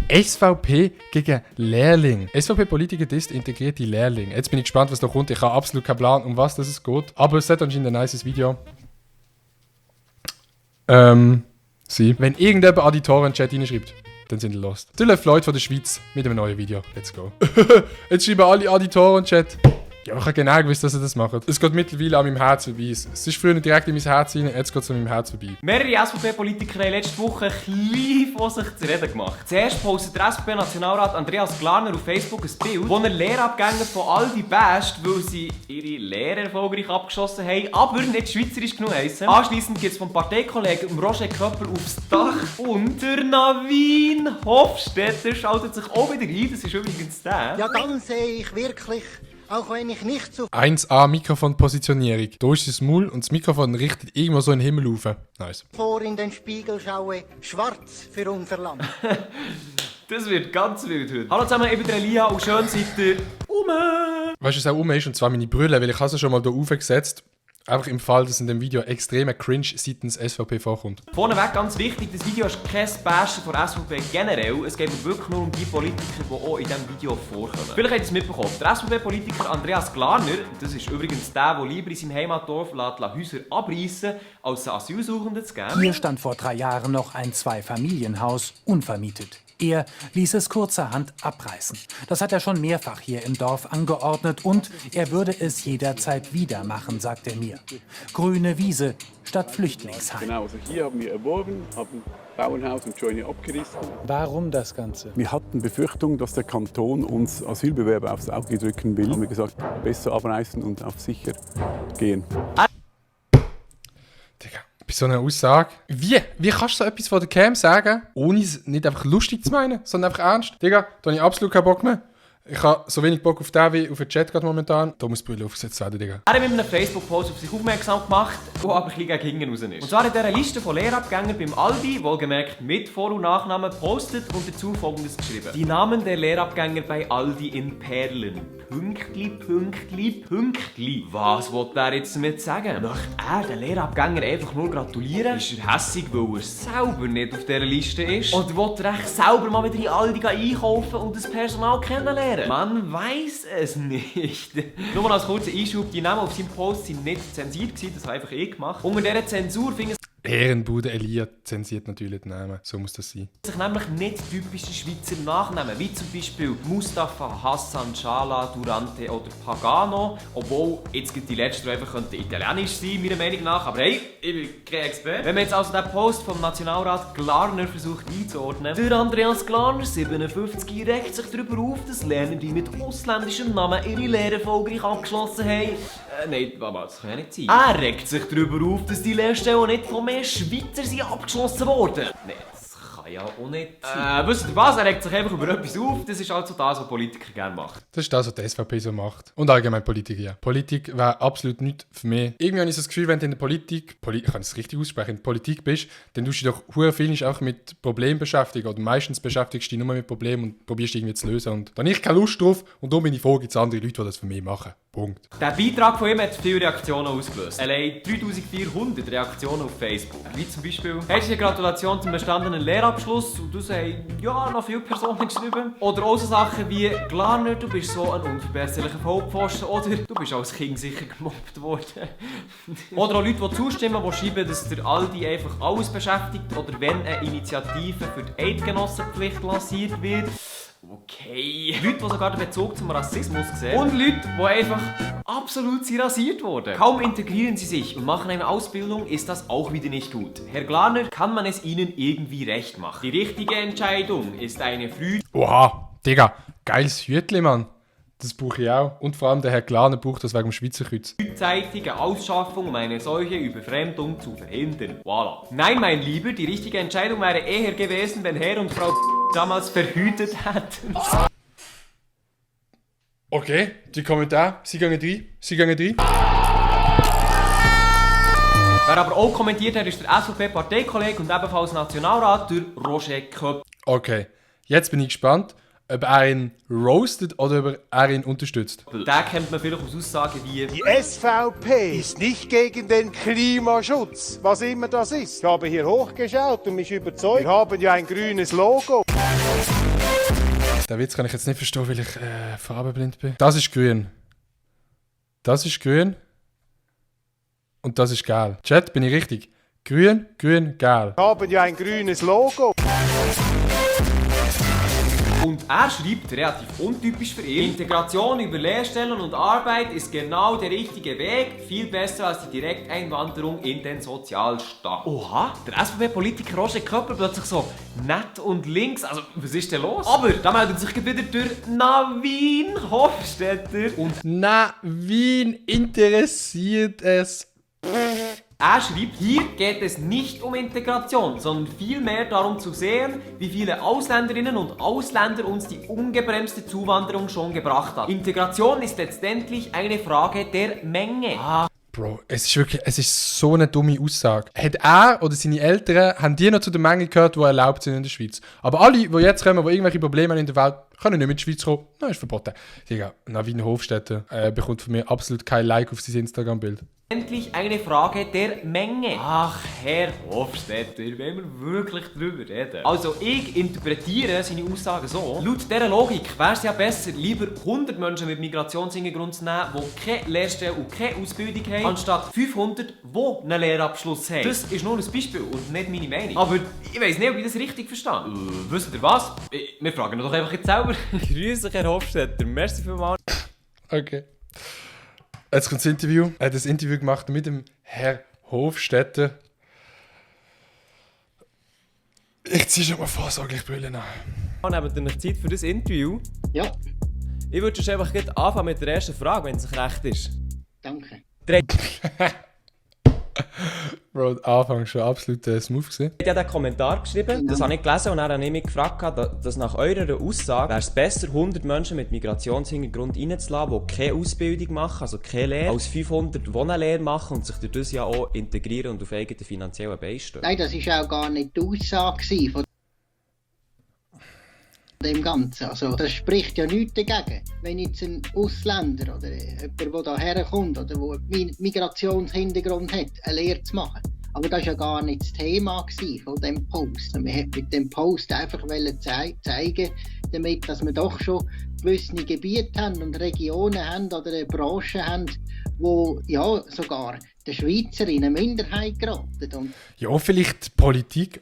SVP gegen Lehrling. SVP-Politiker disst integrierte Lehrling. Jetzt bin ich gespannt, was da kommt. Ich habe absolut keinen Plan, um was das geht. Aber es hat anscheinend ein nices Video. Wenn irgendjemand an die Toren-Chat reinschreibt, dann sind wir lost. Dylan Floyd von der Schweiz mit einem neuen Video. Let's go. Jetzt schreiben alle Auditoren-Chat. Ja, ich habe genau gewusst, dass sie das machen. Es geht mittlerweile an meinem Herz vorbei. Es ist früher nicht direkt in mein Herz rein, jetzt geht es an meinem Herz vorbei. Mehrere SVP-Politiker haben letzte Woche klein von sich zu reden gemacht. Zuerst postet der SVP-Nationalrat Andreas Glarner auf Facebook ein Bild, wo er Lehrabgänger von Aldi basht, weil sie ihre Lehre erfolgreich abgeschlossen haben, aber nicht schweizerisch genug heissen. Anschliessend gibt es vom Parteikollegen Roger Köppel aufs Dach und der Navin Hofstetter schaltet sich auch wieder ein. Das ist übrigens der. Ja, dann sehe ich wirklich, auch wenn ich nicht so 1A Mikrofonpositionierung. Da ist das Maul und das Mikrofon richtet irgendwo so in den Himmel rauf. Nice. vor in den Spiegel schaue, schwarz für unser Land. Das wird ganz wild heute. Hallo zusammen, ich bin der Elia und schön seid ihr Weißt du, was auch ist? Und zwar meine Brille, weil ich habe sie schon mal hier aufgesetzt. Einfach im Fall, dass in dem Video extremer Cringe seitens SVP vorkommt. Vorneweg ganz wichtig, das Video ist kein Bashen von SVP generell. Es geht wirklich nur um die Politiker, die auch in diesem Video vorkommen. Vielleicht habt ihr es mitbekommen. Der SVP-Politiker Andreas Glarner, das ist übrigens der lieber in seinem Heimatdorf Häuser abreißen, als Asylsuchende zu geben. Hier stand vor 3 Jahren noch ein Zweifamilienhaus unvermietet. Er ließ es kurzerhand abreißen. Das hat er schon mehrfach hier im Dorf angeordnet und er würde es jederzeit wieder machen, sagt er mir. Grüne Wiese statt Flüchtlingsheim. Genau, also hier haben wir erworben, haben Bauernhaus und Scheune abgerissen. Warum das Ganze? Wir hatten Befürchtung, dass der Kanton uns Asylbewerber aufs Auge drücken will. Haben wir gesagt, besser abreißen und auf sicher gehen. Digga, bei so einer Aussage. Wie kannst du so etwas von der Cam sagen, ohne es nicht einfach lustig zu meinen, sondern einfach ernst? Digga, da habe ich absolut keinen Bock mehr. Ich habe so wenig Bock auf den wie auf den Chat gerade momentan. Da muss die Brille aufgesetzt werden, Digga. Er hat mit einem Facebook-Post auf sich aufmerksam gemacht, der aber ein bisschen gegen hinten raus ist. Und zwar in dieser Liste von Lehrabgängern beim Aldi, wohlgemerkt mit Vor- und Nachnamen, postet und dazu Folgendes geschrieben. Die Namen der Lehrabgänger bei Aldi in Perlen. Pünktli, Pünktli, Pünktli. Was will er jetzt damit sagen? Möchte er den Lehrabgänger einfach nur gratulieren? Ist er hässig, weil er selber nicht auf dieser Liste ist? Oder will er echt selber mal wieder in Aldi einkaufen und das Personal kennenlernen? Man weiß es nicht. Nur mal als kurzer Einschub, die Namen auf seinem Post sind nicht zensiert gewesen, das habe einfach ich gemacht. Unter dieser Zensur finde Ehrenbude Elia zensiert natürlich die Namen. So muss das sein. sich nämlich nicht typische Schweizer Nachnamen, wie zum Beispiel Mustafa, Hassan, Schala, Durante oder Pagano. Obwohl, jetzt gibt die letzte einfach italienisch sein, meiner Meinung nach. Aber hey, ich bin kein Experte. Wenn man jetzt also den Post vom Nationalrat Glarner versucht einzuordnen. Der Andreas Glarner, 57, regt sich darüber auf, dass Lernende mit ausländischem Namen ihre Lehre erfolgreich abgeschlossen haben. Nein, das kann ja nicht sein. Er regt sich darüber auf, dass die Lehrstellen nicht von mehr Schweizer sind abgeschlossen worden. Nein, das kann ja auch nicht sein. Wisst ihr was? Er regt sich einfach über etwas auf. Das ist also das, was Politiker gerne machen. Das ist das, was die SVP so macht. Und allgemein Politik, ja. Politik wäre absolut nichts für mich. Irgendwie habe ich so das Gefühl, wenn du in der Politik, ich kann es richtig aussprechen, in der Politik bist, dann tust du dich doch sehr viel auch mit Problemen beschäftigen. Oder meistens beschäftigst du dich nur mit Problemen und probierst irgendwie zu lösen. Und dann habe ich keine Lust drauf und darum bin ich froh, gibt es andere Leute, die das für mich machen. Punkt. Der Beitrag von ihm hat viele Reaktionen ausgelöst. Allein 3400 Reaktionen auf Facebook. Wie zum Beispiel: herzliche Gratulation zum bestandenen Lehrabschluss. Und du sagst, ja, noch viele Personen geschrieben. Oder auch so Sachen wie: Glarner, du bist so ein unverbesserlicher Vollpfosten. Oder du bist als Kind sicher gemobbt worden. Oder auch Leute, die zustimmen, die schreiben, dass der Aldi einfach alles beschäftigt. Oder wenn eine Initiative für die Eidgenossenpflicht lanciert wird. Okay. Leute, die sogar den Bezug zum Rassismus sehen. Und Leute, die einfach absolut rasiert wurden. Kaum integrieren sie sich und machen eine Ausbildung, ist das auch wieder nicht gut. Herr Glarner, kann man es ihnen irgendwie recht machen? Die richtige Entscheidung ist eine Oha, Digga, geiles Hütli, Mann. Das brauche ich auch. Und vor allem der Herr Glarner braucht das wegen dem Schweizer Kreuz. frühzeitige Ausschaffung, um eine solche Überfremdung zu verhindern. Voilà. Nein, mein Lieber, die richtige Entscheidung wäre eher gewesen, wenn Herr und Frau damals verhütet hätten. Okay, die Kommentare, sie gehen rein. Wer aber auch kommentiert hat, ist der SVP-Parteikollege und ebenfalls Nationalrat, der Roger Köpp. Okay, jetzt bin ich gespannt, ob er ihn roastet oder ob er ihn unterstützt. Den kennt man vielleicht aus Aussagen wie: Die SVP ist nicht gegen den Klimaschutz, was immer das ist. Ich habe hier hochgeschaut und mich überzeugt. Wir haben ja ein grünes Logo. Den Witz kann ich jetzt nicht verstehen, weil ich farbenblind bin. Das ist grün. Das ist grün. Und das ist gelb. Chat, bin ich richtig? Grün, grün, gelb. Wir haben ja ein grünes Logo. Und er schreibt, relativ untypisch für ihn, Integration über Lehrstellen und Arbeit ist genau der richtige Weg, viel besser als die Direkteinwanderung in den Sozialstaat. Oha, der SVP-Politiker Roger Köppel plötzlich so nett und links, also was ist denn los? Aber da meldet sich wieder durch Navin Hofstetter und Na, wen interessiert es? er schreibt, hier geht es nicht um Integration, sondern vielmehr darum zu sehen, wie viele Ausländerinnen und Ausländer uns die ungebremste Zuwanderung schon gebracht hat. Integration ist letztendlich eine Frage der Menge. Bro, es ist so eine dumme Aussage. Hat er oder seine Eltern, haben die noch zu der Menge gehört, die erlaubt sind in der Schweiz? Aber alle, die jetzt kommen, die irgendwelche Probleme haben in der Welt, können nicht mit der Schweiz kommen. Nein, ist verboten. Digga, Navin Hofstetter bekommt von mir absolut kein Like auf sein Instagram-Bild. Endlich eine Frage der Menge. Ach, Herr Hofstetter, wenn wir wirklich drüber reden. Also, ich interpretiere seine Aussage so. Laut dieser Logik wäre es ja besser, lieber 100 Menschen mit Migrationshintergrund zu nehmen, die keine Lehrstelle und keine Ausbildung haben, anstatt 500, die einen Lehrabschluss haben. Das ist nur ein Beispiel und nicht meine Meinung. Aber ich weiss nicht, ob ich das richtig verstehe. Wisst ihr was? Wir fragen ihn doch einfach jetzt selber. Grüß dich, Herr Hofstetter. Merci vielmals. Okay. Jetzt kommt das Interview. Er hat ein Interview gemacht mit dem Herr Hofstetter. Ich ziehe schon mal vorsorglich Brille an. Nehmt ihr euch Zeit für das Interview? Ja, Ich würde schon einfach gleich anfangen mit der ersten Frage, wenn es euch recht ist. danke. Bro, der Anfang schon absolut smooth gewesen. Ich habe den Kommentar geschrieben, das habe ich gelesen und dann habe ich mich gefragt, dass nach eurer Aussage wäre es besser, 100 Menschen mit Migrationshintergrund reinzulassen, die keine Ausbildung machen, also keine Lehre, als 500, die eine Lehre machen und sich durch das ja auch integrieren und auf eigenen finanziellen Beinen stehen. Nein, das war auch gar nicht die Aussage von dem Ganzen. Also, das spricht ja nichts dagegen. Wenn jetzt ein Ausländer oder jemand, der hierher kommt oder der einen Migrationshintergrund hat, eine Lehre zu machen. Aber das war ja gar nicht das Thema von diesem Post. Wir wollten mit dem Post einfach zeigen, damit, dass wir doch schon gewisse Gebiete haben und Regionen haben oder Branchen haben, wo ja sogar der Schweizer in eine Minderheit geraten. Und Ja, vielleicht Politik.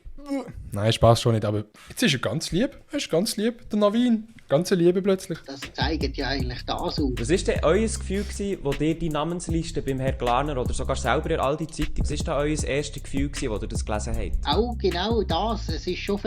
Nein, Spaß schon nicht, aber jetzt ist er ganz lieb. Er ist ganz lieb, der Navin. Ganz Liebe plötzlich. das zeigt ja eigentlich das aus. Was war denn euer Gefühl, wo ihr die Namensliste beim Herrn Glarner oder sogar selber in all die Zeitung, was war denn euer erstes Gefühl, wo ihr das gelesen habt? Auch genau das. Es ist schon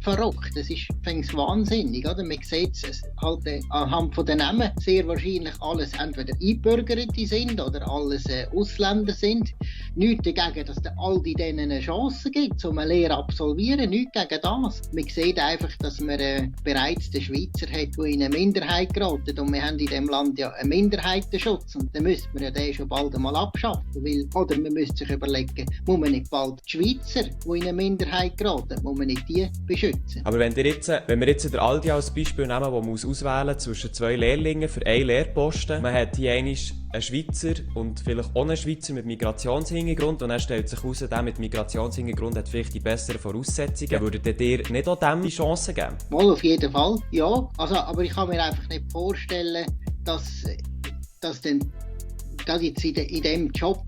verrückt. Es ist wahnsinnig. Oder? Man sieht es halt anhand von den Namen sehr wahrscheinlich alles entweder Einbürgerte sind oder alles Ausländer sind. Nichts dagegen, dass all denen eine Chance gibt, um eine Lehre zu absolvieren. Nichts gegen das. Man sieht einfach, dass man bereits den Schweizer hat, der in eine Minderheit geraten. Und wir haben in diesem Land ja einen Minderheitenschutz. Und dann müsste man ja den schon bald einmal abschaffen. Oder man müsste sich überlegen, muss man nicht bald die Schweizer, die in eine Minderheit geraten, muss man nicht die beschützen? Aber wenn wir jetzt den Aldi als Beispiel nehmen, wo man auswählen zwischen zwei Lehrlingen für einen Lehrposten, man hat hier einen Schweizer und vielleicht auch einen Schweizer mit Migrationshintergrund und dann stellt sich heraus, der mit Migrationshintergrund hat vielleicht die besseren Voraussetzungen. Würdet ihr nicht auch dem die Chance geben? Mal auf jeden Fall, ja. Also, aber ich kann mir einfach nicht vorstellen, dass dann gerade jetzt in diesem Job,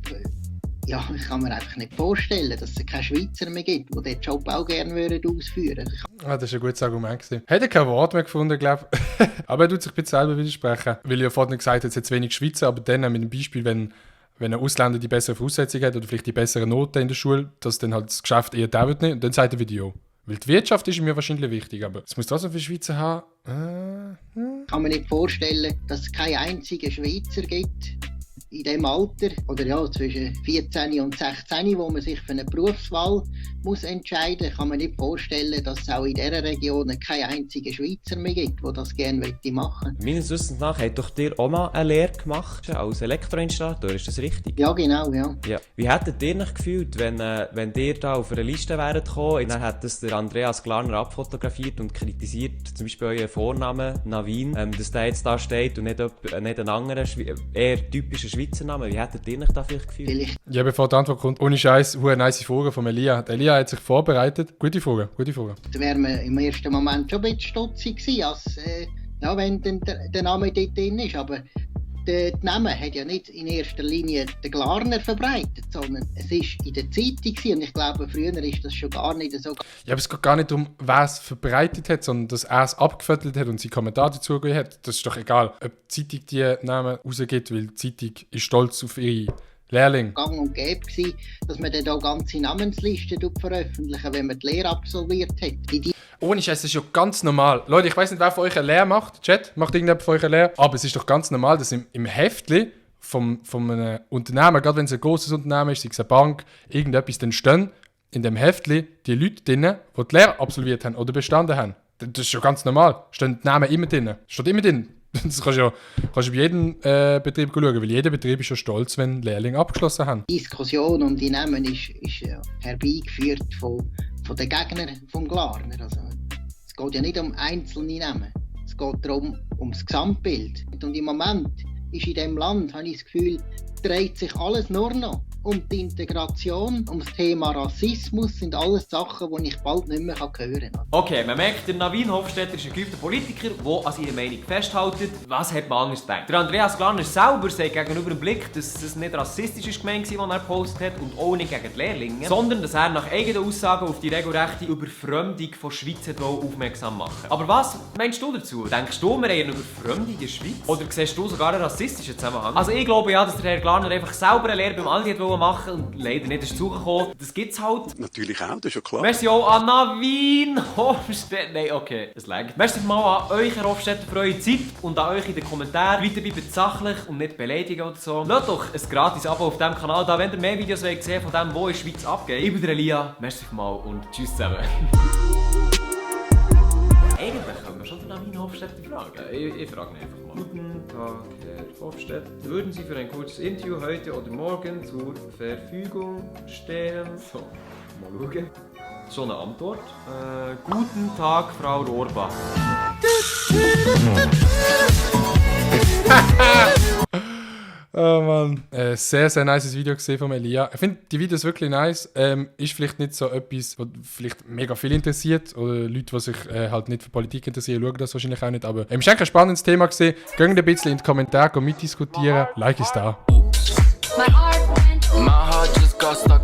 ja, ich kann mir einfach nicht vorstellen, dass es keine Schweizer mehr gibt, die diesen Job auch gerne ausführen würden. Ah, das war ein gutes Argument gewesen. Hätte kein Wort mehr gefunden, glaube ich. Aber er tut sich ein bisschen selber widersprechen. Weil ich ja vorhin gesagt habe, es hat zu wenig Schweizer, aber dann mit dem Beispiel, wenn ein Ausländer die bessere Voraussetzung hat oder vielleicht die bessere Noten in der Schule, dass dann halt das Geschäft eher der wird nicht und dann sagt er wieder ja. Weil die Wirtschaft ist mir wahrscheinlich wichtig, aber es muss trotzdem für Schweizer haben. Ich kann mir nicht vorstellen, dass es keinen einzigen Schweizer gibt in diesem Alter, oder ja, zwischen 14 und 16, wo man sich für eine Berufswahl muss entscheiden muss. Kann man nicht vorstellen, dass es auch in dieser Region keinen einzigen Schweizer mehr gibt, der das gerne machen möchte. Meines Wissens nach habt doch ihr auch mal eine Lehre gemacht als Elektroinstallateur, ist das richtig? Ja, genau, ja. Ja. Wie hättet ihr euch gefühlt, wenn ihr da auf einer Liste wäret gekommen und dann hat das der Andreas Glarner abfotografiert und kritisiert, zum Beispiel euren Vornamen, Navin, dass der jetzt da steht und nicht ein anderer, eher typischer Schweizer Schweizer Namen. Wie hättet ihr euch da vielleicht gefühlt? Vielleicht Ja, bevor die Antwort kommt, ohne Scheiß, eine nice Frage von Elia. Der Elia hat sich vorbereitet. Gute Frage, gute Frage. wäre man im ersten Moment schon ein bisschen stutzig gewesen, als, wenn dann der Name dort drin ist. Aber der Name hat ja nicht in erster Linie den Glarner verbreitet, sondern es war in der Zeitung gewesen. Und ich glaube, früher ist das schon gar nicht so. Ja, aber es geht gar nicht um, wer es verbreitet hat, sondern dass er es abgeviertelt hat und seinen Kommentar dazu gegeben hat. Das ist doch egal, ob die Zeitung die Namen rausgibt, weil die Zeitung ist stolz auf ihre Lehrlinge. Gang und gäbe gewesen, dass man dann auch ganze Namenslisten veröffentlichen, wenn man die Lehre absolviert hat. Ohne Scheiß, das ist ja ganz normal. Leute, ich weiß nicht, wer von euch eine Lehre macht. Chat, macht irgendjemand von euch eine Lehre? Aber es ist doch ganz normal, dass im Heftli von einem Unternehmen, gerade wenn es ein großes Unternehmen ist, sei es eine Bank, irgendetwas, dann stehen in dem Heftli die Leute drin, die die Lehre absolviert haben oder bestanden haben. Das ist ja ganz normal. Stehen die Namen immer drin. Steht immer drin. Das kannst du bei jedem Betrieb schauen, weil jeder Betrieb ist ja stolz, wenn Lehrlinge abgeschlossen haben. Die Diskussion um die Namen ist herbeigeführt von den Gegnern vom Glarner. Also, es geht ja nicht um einzelne Namen. Es geht darum, ums Gesamtbild. Und im Moment ist in diesem Land, habe ich das Gefühl, dreht sich alles nur noch um die Integration, um das Thema Rassismus, sind alles Sachen, die ich bald nicht mehr hören kann. Okay, man merkt, der Navin Hofstetter ist ein geübter Politiker, der an seiner Meinung festhält. Was hat man anders gedacht? Der Andreas Glarner selber sagt gegenüber dem Blick, dass es nicht rassistisch ist gemeint war, was er gepostet hat und auch nicht gegen die Lehrlinge, sondern dass er nach eigenen Aussagen auf die regelrechte Überfremdung von Schweiz aufmerksam machen. Aber was meinst du dazu? Denkst du, wir haben eine Überfremdung in der Schweiz? Oder siehst du sogar einen rassistischen Zusammenhang? Also ich glaube ja, dass der Herr Glarner einfach selber eine Lehre beim Aldi machen und leider nicht ist zugekommen. Das gibt's halt. Natürlich auch, das ist ja klar. Merci auch an Navin Hofstetter. Nein, okay, es reicht. Merci mal an euch, Herr Hofstetter, für eure Zeit und an euch in den Kommentaren. Weiter bleibt sachlich und nicht beleidigen oder so. Lasst doch ein gratis Abo auf diesem Kanal da, wenn ihr mehr Videos wollt sehen von dem, wo in der Schweiz abgeht. Ich bin der Elia, merci mal und tschüss zusammen. Eigentlich können wir schon den Navin Hofstetter fragen. Ich frage ihn einfach mal. Guten Tag, Herr Hofstetter. Würden Sie für ein kurzes Interview heute oder morgen zur Verfügung stehen? So, mal schauen. Schon eine Antwort. Guten Tag, Frau Rohrbach. Oh Mann. Sehr, sehr nice Video gesehen von Elia. Ich finde die Videos wirklich nice. Ist vielleicht nicht so etwas, was vielleicht mega viel interessiert. Oder Leute, die sich halt nicht für Politik interessieren, schauen das wahrscheinlich auch nicht. Aber ist eigentlich ein spannendes Thema gesehen. Geht ein bisschen in die Kommentare mitdiskutieren. Like ist da. My heart just got stuck